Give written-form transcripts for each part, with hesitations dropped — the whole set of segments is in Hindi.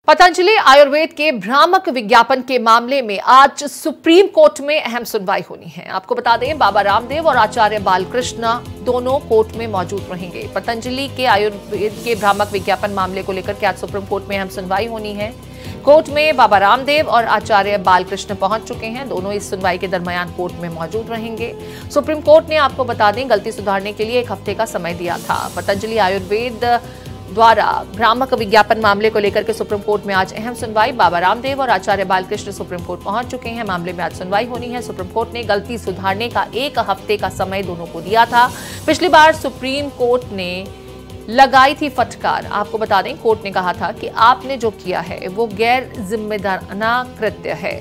पतंजलि आयुर्वेद के भ्रामक विज्ञापन के मामले में आज सुप्रीम कोर्ट में अहम सुनवाई होनी है। आपको बता दें, बाबा रामदेव और आचार्य बालकृष्ण दोनों कोर्ट में मौजूद रहेंगे। पतंजलि के आयुर्वेद के भ्रामक विज्ञापन मामले को लेकर के आज सुप्रीम कोर्ट में अहम सुनवाई होनी है। कोर्ट में बाबा रामदेव और आचार्य बालकृष्ण पहुंच चुके हैं। दोनों इस सुनवाई के दरमियान कोर्ट में मौजूद रहेंगे। सुप्रीम कोर्ट ने, आपको बता दें, गलती सुधारने के लिए 1 हफ्ते का समय दिया था। पतंजलि आयुर्वेद द्वारा भ्रामक विज्ञापन मामले को लेकर के सुप्रीम कोर्ट में आज अहम सुनवाई। बाबा रामदेव और आचार्य बालकृष्ण सुप्रीम कोर्ट पहुंच चुके हैं। मामले में आज सुनवाई होनी है। सुप्रीम कोर्ट ने गलती सुधारने का 1 हफ्ते का समय दोनों को दिया था। पिछली बार सुप्रीम कोर्ट ने लगाई थी फटकार। आपको बता दें, कोर्ट ने कहा था कि आपने जो किया है वो गैर जिम्मेदाराना कृत्य है।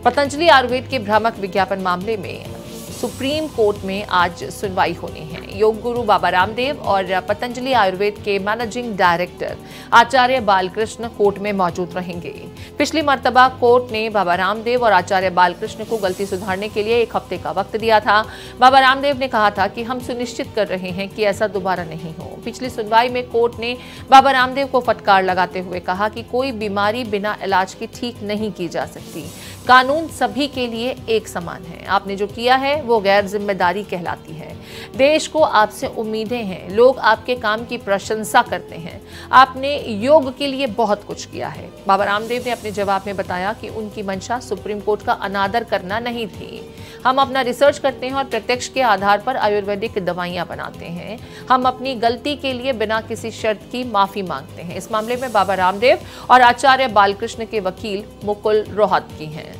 पतंजलि आयुर्वेद के भ्रामक विज्ञापन मामले में सुप्रीम कोर्ट में आज सुनवाई होनी है। योग गुरु बाबा रामदेव और पतंजलि आयुर्वेद के मैनेजिंग डायरेक्टर आचार्य बालकृष्ण कोर्ट में मौजूद रहेंगे। पिछली मर्तबा कोर्ट ने बाबा रामदेव और आचार्य बालकृष्ण को गलती सुधारने के लिए 1 हफ्ते का वक्त दिया था। बाबा रामदेव ने कहा था कि हम सुनिश्चित कर रहे हैं कि ऐसा दोबारा नहीं हो। पिछली सुनवाई में कोर्ट ने बाबा रामदेव को फटकार लगाते हुए कहा कि कोई बीमारी बिना इलाज की ठीक नहीं की जा सकती। कानून सभी के लिए एक समान है। आपने जो किया है वो गैर जिम्मेदारी कहलाती है। देश को आपसे उम्मीदें हैं। लोग आपके काम की प्रशंसा करते हैं। आपने योग के लिए बहुत कुछ किया है। बाबा रामदेव ने अपने जवाब में बताया कि उनकी मंशा सुप्रीम कोर्ट का अनादर करना नहीं थी। हम अपना रिसर्च करते हैं और प्रत्यक्ष के आधार पर आयुर्वेदिक दवाइयां बनाते हैं। हम अपनी गलती के लिए बिना किसी शर्त की माफी मांगते हैं। इस मामले में बाबा रामदेव और आचार्य बालकृष्ण के वकील मुकुल रोहतगी हैं।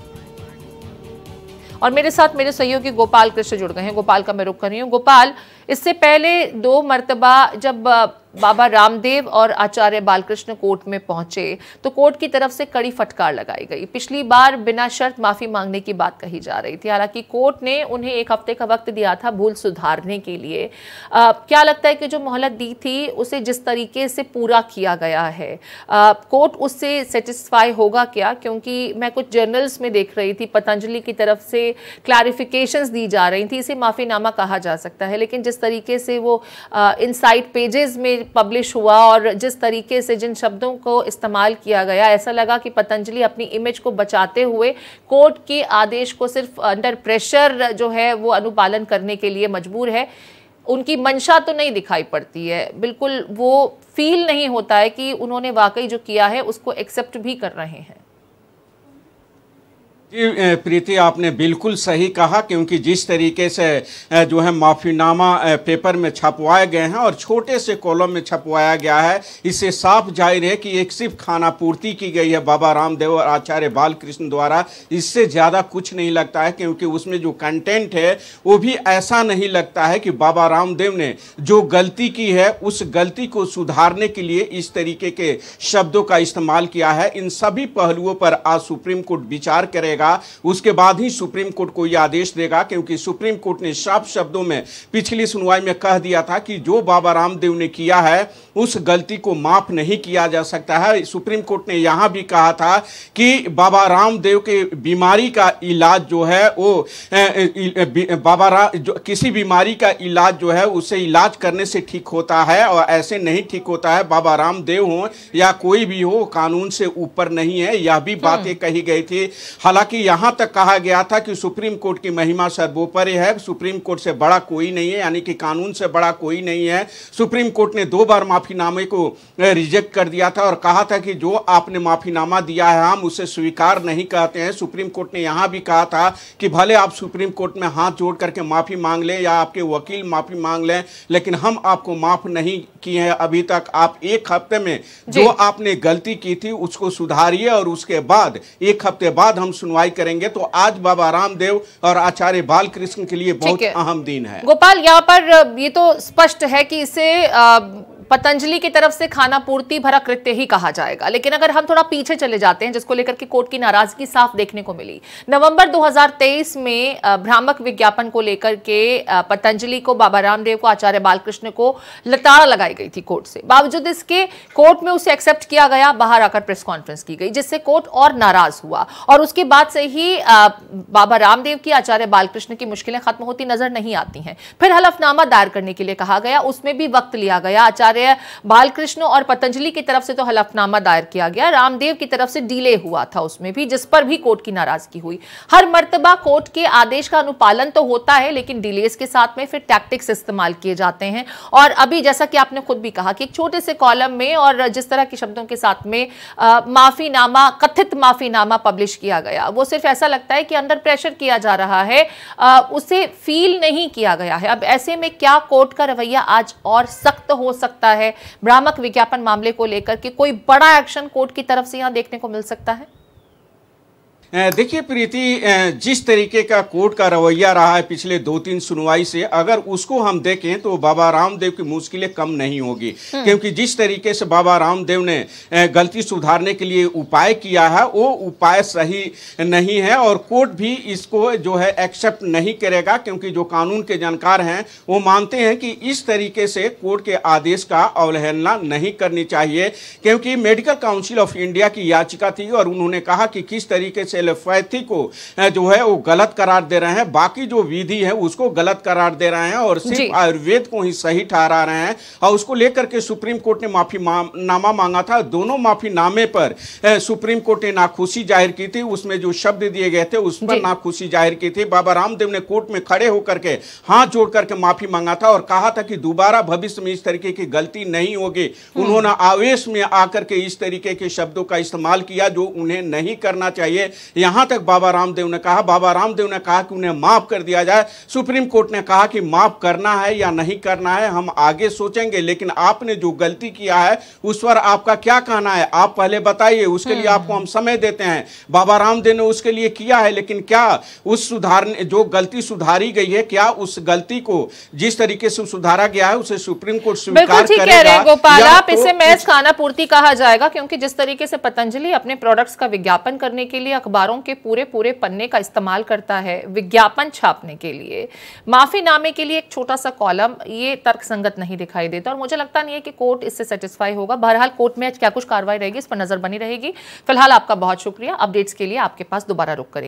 और मेरे साथ मेरे सहयोगी गोपाल कृष्ण जुड़ गए हैं। गोपाल का मैं रुख कर रही हूँ। गोपाल, इससे पहले 2 मर्तबा जब बाबा रामदेव और आचार्य बालकृष्ण कोर्ट में पहुंचे तो कोर्ट की तरफ से कड़ी फटकार लगाई गई। पिछली बार बिना शर्त माफी मांगने की बात कही जा रही थी। हालांकि कोर्ट ने उन्हें 1 हफ्ते का वक्त दिया था भूल सुधारने के लिए। क्या लगता है कि जो मोहलत दी थी उसे जिस तरीके से पूरा किया गया है, कोर्ट उससे सेटिस्फाई होगा क्या? क्योंकि मैं कुछ जर्नल्स में देख रही थी, पतंजलि की तरफ से क्लैरिफिकेशंस दी जा रही थी। इसे माफीनामा कहा जा सकता है, लेकिन जिस तरीके से वो इनसाइड पेजेस में पब्लिश हुआ और जिस तरीके से जिन शब्दों को इस्तेमाल किया गया, ऐसा लगा कि पतंजलि अपनी इमेज को बचाते हुए कोर्ट के आदेश को सिर्फ अंडर प्रेशर जो है वो अनुपालन करने के लिए मजबूर है। उनकी मंशा तो नहीं दिखाई पड़ती है, बिल्कुल वो फील नहीं होता है कि उन्होंने वाकई जो किया है उसको एक्सेप्ट भी कर रहे हैं। जी प्रीति, आपने बिल्कुल सही कहा, क्योंकि जिस तरीके से जो है माफीनामा पेपर में छपवाए गए हैं और छोटे से कॉलम में छपवाया गया है, इससे साफ जाहिर है कि एक सिर्फ खाना पूर्ति की गई है बाबा रामदेव और आचार्य बालकृष्ण द्वारा। इससे ज़्यादा कुछ नहीं लगता है, क्योंकि उसमें जो कंटेंट है वो भी ऐसा नहीं लगता है कि बाबा रामदेव ने जो गलती की है उस गलती को सुधारने के लिए इस तरीके के शब्दों का इस्तेमाल किया है। इन सभी पहलुओं पर आज सुप्रीम कोर्ट विचार करेगा, उसके बाद ही सुप्रीम कोर्ट को यह आदेश देगा, क्योंकि सुप्रीम कोर्ट ने साफ शब्दों में पिछली सुनवाई में कह दिया था कि जो बाबा रामदेव ने किया है उस गलती को माफ नहीं किया जा सकता है। सुप्रीम कोर्ट ने यहां भी कहा था कि बाबा रामदेव के बीमारी का इलाज जो है वो किसी बीमारी का इलाज जो है उसे इलाज करने से ठीक होता है और ऐसे नहीं ठीक होता है। बाबा रामदेव हो या कोई भी हो, कानून से ऊपर नहीं है, यह भी बातें कही गई थी। हालांकि यहां तक कहा गया था कि सुप्रीम कोर्ट की महिमा सर्वोपरि है, सुप्रीम कोर्ट से बड़ा कोई नहीं है, यानी कि कानून से बड़ा कोई नहीं है। सुप्रीम कोर्ट ने 2 बार माफीनामे को रिजेक्ट कर दिया था और कहा था कि जो आपने माफीनामा दिया है हम उसे स्वीकार नहीं करते हैं। सुप्रीम कोर्ट ने यहां भी कहा था कि भले आप सुप्रीम कोर्ट में हाथ जोड़ करके माफी मांग लें या आपके वकील माफी मांग लें, लेकिन हम आपको माफ नहीं किए हैं अभी तक। आप 1 हफ्ते में जो आपने गलती की थी उसको सुधारिए और उसके बाद 1 हफ्ते बाद हम सुनवाई करेंगे। तो आज बाबा रामदेव और आचार्य बालकृष्ण के लिए बहुत अहम दिन है। गोपाल, यहाँ पर ये तो स्पष्ट है कि इसे पतंजलि की तरफ से खाना पूर्ति भरा कृत्य ही कहा जाएगा। लेकिन अगर हम थोड़ा पीछे चले जाते हैं, जिसको लेकर के कोर्ट की नाराजगी साफ देखने को मिली। नवंबर 2023 में भ्रामक विज्ञापन को लेकर के पतंजलि को, बाबा रामदेव को, आचार्य बालकृष्ण को लताड़ लगाई गई थी कोर्ट से। बावजूद इसके कोर्ट में उसे एक्सेप्ट किया गया, बाहर आकर प्रेस कॉन्फ्रेंस की गई, जिससे कोर्ट और नाराज हुआ और उसके बाद से ही बाबा रामदेव की, आचार्य बालकृष्ण की मुश्किलें खत्म होती नजर नहीं आती हैं। फिर हलफनामा दायर करने के लिए कहा गया, उसमें भी वक्त लिया गया। आचार्य आचार्य बालकृष्ण और पतंजलि की तरफ से तो हलफनामा दायर किया गया, रामदेव की तरफ से डिले हुआ था उसमें भी, जिस पर भी कोर्ट की नाराजगी हुई। हर मर्तबा कोर्ट के आदेश का अनुपालन तो होता है, लेकिन डिलेस के साथ में फिर टैक्टिक्स इस्तेमाल किए जाते हैं। और अभी जैसा कि आपने खुद भी कहा कि एक छोटे से कॉलम में और जिस तरह के शब्दों के साथ में माफीनामा, कथित माफीनामा पब्लिश किया गया, वो सिर्फ ऐसा लगता है कि अंडर प्रेशर किया जा रहा है, उसे फील नहीं किया गया है। अब ऐसे में क्या कोर्ट का रवैया आज और सख्त हो सकता है भ्रामक विज्ञापन मामले को लेकर के? कोई बड़ा एक्शन कोर्ट की तरफ से यहां देखने को मिल सकता है? देखिए प्रीति, जिस तरीके का कोर्ट का रवैया रहा है पिछले 2-3 सुनवाई से, अगर उसको हम देखें तो बाबा रामदेव की मुश्किलें कम नहीं होगी, क्योंकि जिस तरीके से बाबा रामदेव ने गलती सुधारने के लिए उपाय किया है वो उपाय सही नहीं है और कोर्ट भी इसको जो है एक्सेप्ट नहीं करेगा, क्योंकि जो कानून के जानकार हैं वो मानते हैं कि इस तरीके से कोर्ट के आदेश का अवहेलना नहीं करनी चाहिए, क्योंकि मेडिकल काउंसिल ऑफ इंडिया की याचिका थी और उन्होंने कहा कि किस तरीके से एलोपैथी को जो है वो गलत करार दे रहे हैं, बाकी जो विधि है उसको गलत करार दे रहे हैं और सिर्फ आयुर्वेद को ही सही ठहरा रहे हैं। और उसको लेकर के सुप्रीम कोर्ट ने माफीनामा मांगा था। दोनों माफीनामे पर सुप्रीम कोर्ट ने नाखुशी जाहिर की थी, उसमें जो शब्द दिए गए थे उस पर नाखुशी जाहिर की थी। बाबा रामदेव ने कोर्ट में खड़े होकर के हाथ जोड़ करके माफी मांगा था और कहा था कि दोबारा भविष्य में इस तरीके की गलती नहीं होगी। उन्होंने आवेश में आकर के इस तरीके के शब्दों का इस्तेमाल किया जो उन्हें नहीं करना चाहिए। यहां तक बाबा रामदेव ने कहा कि उन्हें माफ कर दिया जाए। सुप्रीम कोर्ट ने कहा कि माफ करना है या नहीं करना है हम आगे सोचेंगे, लेकिन आपने जो गलती किया है उस पर आपका क्या कहना है आप पहले बताइए, उसके लिए आपको हम समय देते हैं। बाबा रामदेव ने उसके लिए किया है, लेकिन क्या उस सुधारने जो गलती सुधारी गई है, क्या उस गलती को जिस तरीके से सुधारा गया है उसे सुप्रीम कोर्ट स्वीकार करेगा? गोपाल, आप इसे महज खाना पूर्ति कहा जाएगा, क्योंकि जिस तरीके से पतंजलि अपने प्रोडक्ट्स का विज्ञापन करने के लिए अखबारों के पूरे पन्ने का इस्तेमाल करता है विज्ञापन छापने के लिए, माफीनामे के लिए एक छोटा सा कॉलम, ये तर्कसंगत नहीं दिखाई देता और मुझे लगता नहीं है कि कोर्ट इससे सेटिस्फाई होगा। बहरहाल कोर्ट में आज क्या कुछ कार्रवाई रहेगी इस पर नजर बनी रहेगी। फिलहाल आपका बहुत शुक्रिया। अपडेट्स के लिए आपके पास दोबारा रुक करें।